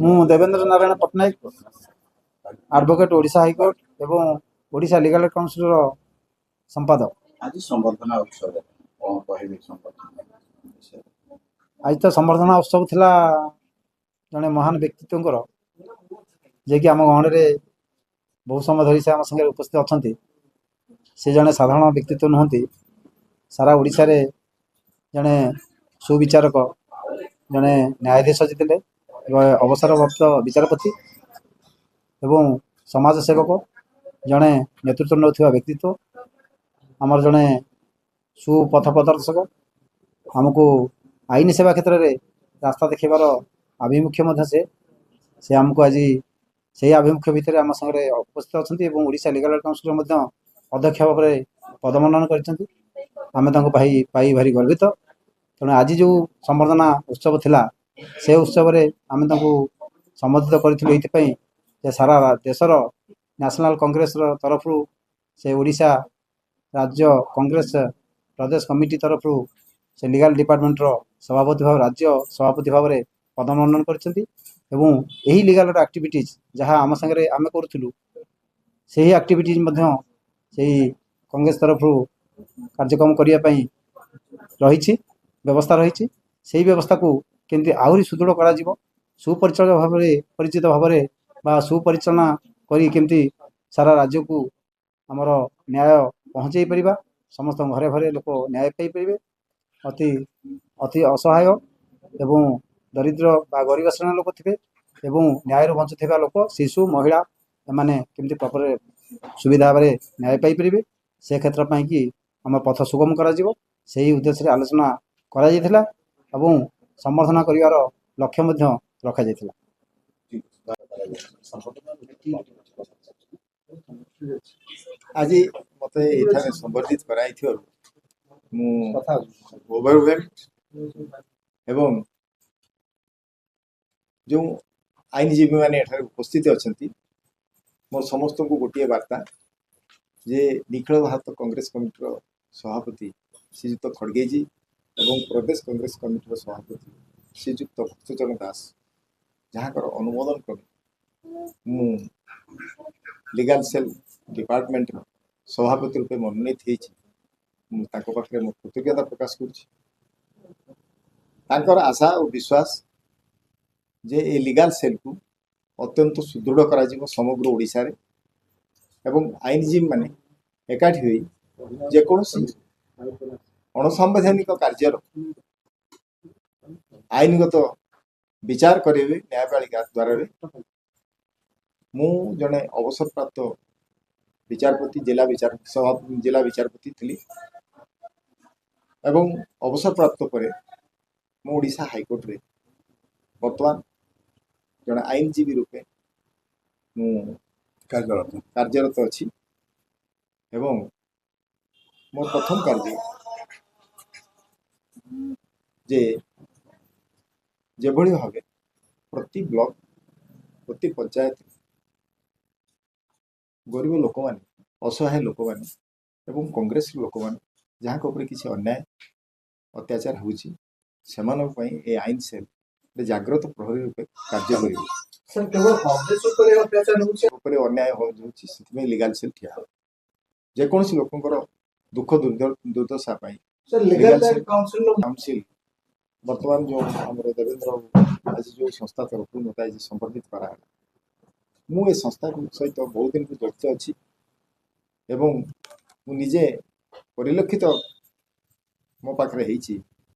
ମୁଁ Devendra Narayan Patnaik, advocate Odisha high court ଏବଂ Odisha legal councillor ସମ୍ପାଦକ। ଆଜି ସମ୍ବର୍ଦ୍ଧନା ଉତ୍ସବ କ'ଣ କହିବି? ଆଜି ତ ସମ୍ବର୍ଦ୍ଧନା ଉତ୍ସବ ଥିଲା ଜଣେ ମହାନ ବ୍ୟକ୍ତିତ୍ୱଙ୍କର, ଯିଏକି ଆମ ଗହଣରେ ବହୁ ସମୟ ଧରି ସେ ଆମ ସାଙ୍ଗରେ ଉପସ୍ଥିତ ଅଛନ୍ତି। ସେ ଜଣେ ସାଧାରଣ ବ୍ୟକ୍ତିତ୍ୱ ନୁହନ୍ତି, ସାରା ଓଡ଼ିଶାରେ ଜଣେ ସୁବିଚାରକ, ଜଣେ ନ୍ୟାୟାଧୀଶ ଜିତିଲେ ଏବଂ ଅବସରପ୍ରାପ୍ତ ବିଚାରପତି ଏବଂ ସମାଜ ସେବକ, ଜଣେ ନେତୃତ୍ୱ ନେଉଥିବା ବ୍ୟକ୍ତିତ୍ୱ, ଆମର ଜଣେ ସୁପଥ ପ୍ରଦର୍ଶକ। ଆମକୁ ଆଇନ ସେବା କ୍ଷେତ୍ରରେ ରାସ୍ତା ଦେଖାଇବାର ଆଭିମୁଖ୍ୟ ମଧ୍ୟ ସେ ଆମକୁ ଆଜି ସେହି ଆଭିମୁଖ୍ୟ ଭିତରେ ଆମ ସାଙ୍ଗରେ ଉପସ୍ଥିତ ଅଛନ୍ତି ଏବଂ ଓଡ଼ିଶା ଲିଗାଲ କାଉନସିଲର ମଧ୍ୟ ଅଧ୍ୟକ୍ଷ ଭାବରେ ପଦମଣ୍ଡନ କରିଛନ୍ତି। ଆମେ ତାଙ୍କୁ ପାଇ ଭାରି ଗର୍ବିତ। ତେଣୁ ଆଜି ଯେଉଁ ସମ୍ବର୍ଦ୍ଧନା ଉତ୍ସବ ଥିଲା, ସେ ଉତ୍ସବରେ ଆମେ ତାଙ୍କୁ ସମ୍ବୋଧିତ କରିଥିଲୁ ଏଇଥିପାଇଁ ଯେ ସାରା ଦେଶର ନ୍ୟାସନାଲ୍ କଂଗ୍ରେସର ତରଫରୁ, ସେ ଓଡ଼ିଶା ରାଜ୍ୟ କଂଗ୍ରେସ ପ୍ରଦେଶ କମିଟି ତରଫରୁ ସେ ଲିଗାଲ ଡିପାର୍ଟମେଣ୍ଟର ସଭାପତି ଭାବରେ, ରାଜ୍ୟ ସଭାପତି ଭାବରେ ପଦମଣ୍ଡନ କରିଛନ୍ତି ଏବଂ ଏହି ଲିଗାଲର ଆକ୍ଟିଭିଟିଜ୍ ଯାହା ଆମ ସାଙ୍ଗରେ ଆମେ କରୁଥିଲୁ, ସେହି ଆକ୍ଟିଭିଟିଜ୍ ମଧ୍ୟ ସେହି କଂଗ୍ରେସ ତରଫରୁ କାର୍ଯ୍ୟକ୍ରମ କରିବା ପାଇଁ ରହିଛି, ବ୍ୟବସ୍ଥା ରହିଛି। ସେହି ବ୍ୟବସ୍ଥାକୁ କେମିତି ଆହୁରି ସୁଦୃଢ଼ କରାଯିବ, ପରିଚିତ ଭାବରେ ବା ସୁପରିଚାଳନା କରି କେମିତି ସାରା ରାଜ୍ୟକୁ ଆମର ନ୍ୟାୟ ପହଞ୍ଚାଇ ପାରିବା, ସମସ୍ତଙ୍କ ଘରେ ଘରେ ଲୋକ ନ୍ୟାୟ ପାଇପାରିବେ। ଅତି ଅସହାୟ ଏବଂ ଦରିଦ୍ର ବା ଗରିବ ଶ୍ରେଣୀର ଲୋକ ଥିବେ ଏବଂ ନ୍ୟାୟରୁ ବଞ୍ଚୁଥିବା ଲୋକ, ଶିଶୁ, ମହିଳା ଏମାନେ କେମିତି ପ୍ରପର ସୁବିଧା ଭାବରେ ନ୍ୟାୟ ପାଇପାରିବେ, ସେ କ୍ଷେତ୍ର ପାଇଁକି ଆମ ପଥ ସୁଗମ କରାଯିବ, ସେହି ଉଦ୍ଦେଶ୍ୟରେ ଆଲୋଚନା କରାଯାଇଥିଲା ଏବଂ ସମ୍ବର୍ଦ୍ଧନା କରିବାର ଲକ୍ଷ୍ୟ ମଧ୍ୟ ରଖାଯାଇଥିଲା। ଆଜି ମୋତେ ଏଠାରେ ସମ୍ବର୍ଦ୍ଧିତ କରାଯାଇଥିବାରୁ ମୁଁ ଓଭରୱେଲ୍ଡ ଏବଂ ଯେଉଁ ଆଇନଜୀବୀମାନେ ଏଠାରେ ଉପସ୍ଥିତ ଅଛନ୍ତି, ମୋର ସମସ୍ତଙ୍କୁ ଗୋଟିଏ ବାର୍ତ୍ତା ଯେ ନିଖିଳ ଭାରତ କଂଗ୍ରେସ କମିଟିର ସଭାପତି ଶ୍ରୀଯୁକ୍ତ ଖଡ଼ଗେଜୀ ଏବଂ ପ୍ରଦେଶ କଂଗ୍ରେସ କମିଟିର ସଭାପତି ଶ୍ରୀଯୁକ୍ତ ଭକ୍ତଚରଣ ଦାସ ଯାହାଙ୍କର ଅନୁମୋଦନ କ୍ରମେ ମୁଁ ଲିଗାଲ ସେଲ୍ ଡିପାର୍ଟମେଣ୍ଟର ସଭାପତି ରୂପେ ମନୋନୀତ ହେଇଛି। ମୁଁ ତାଙ୍କ ପାଖରେ ମୋ କୃତଜ୍ଞତା ପ୍ରକାଶ କରୁଛି। ତାଙ୍କର ଆଶା ଓ ବିଶ୍ୱାସ ଯେ ଏ ଲିଗାଲ ସେଲ୍କୁ ଅତ୍ୟନ୍ତ ସୁଦୃଢ଼ କରାଯିବ ସମଗ୍ର ଓଡ଼ିଶାରେ ଏବଂ ଆଇନଜୀବୀମାନେ ଏକାଠି ହୋଇ ଯେକୌଣସି ଅଣସାମ୍ବିଧାନିକ କାର୍ଯ୍ୟର ଆଇନଗତ ବିଚାର କରିବେ ନ୍ୟାୟପାଳିକା ଦ୍ୱାରରେ। ମୁଁ ଜଣେ ଅବସରପ୍ରାପ୍ତ ବିଚାରପତି, ଜିଲ୍ଲା ବିଚାରପତି ଥିଲି ଏବଂ ଅବସରପ୍ରାପ୍ତ ପରେ ମୁଁ ଓଡ଼ିଶା ହାଇକୋର୍ଟରେ ବର୍ତ୍ତମାନ ଜଣେ ଆଇନଜୀବୀ ରୂପେ ମୁଁ କାର୍ଯ୍ୟରତ ଅଛି ଏବଂ ମୋର ପ୍ରଥମ କାର୍ଯ୍ୟ ଯେଭଳି ଭାବେ ପ୍ରତି ବ୍ଲକ, ପ୍ରତି ପଞ୍ଚାୟତ ଗରିବ ଲୋକମାନେ, ଅସହାୟ ଲୋକମାନେ ଏବଂ କଂଗ୍ରେସର ଲୋକମାନେ ଯାହାଙ୍କ ଉପରେ କିଛି ଅନ୍ୟାୟ ଅତ୍ୟାଚାର ହେଉଛି, ସେମାନଙ୍କ ପାଇଁ ଏ ଆଇନ ସେଲ୍ ଜାଗ୍ରତ ପ୍ରହରୀ ରୂପେ କାର୍ଯ୍ୟ କରିବ। ଉପରେ ଅନ୍ୟାୟ ହେଉଛି, ସେଥିପାଇଁ ଲିଗାଲ ସେଲ୍ ଠିଆ ହେବ। ଯେକୌଣସି ଲୋକଙ୍କର ଦୁଃଖ ଦୁର୍ଦ୍ଦଶା ପାଇଁ କାଉନସିଲ ବର୍ତ୍ତମାନ ଯେଉଁ ଆମର ଦେବେନ୍ଦ୍ର ଆଜି ଯେଉଁ ସଂସ୍ଥା ତରଫରୁ ମୋତେ ଆଜି ସମ୍ବର୍ଦ୍ଧିତ କରାଗଲା, ମୁଁ ଏ ସଂସ୍ଥା ସହିତ ବହୁତ ଦିନରୁ ଜଡ଼ିତ ଅଛି ଏବଂ ମୁଁ ନିଜେ ପରିଲକ୍ଷିତ ମୋ ପାଖରେ ହେଇଛି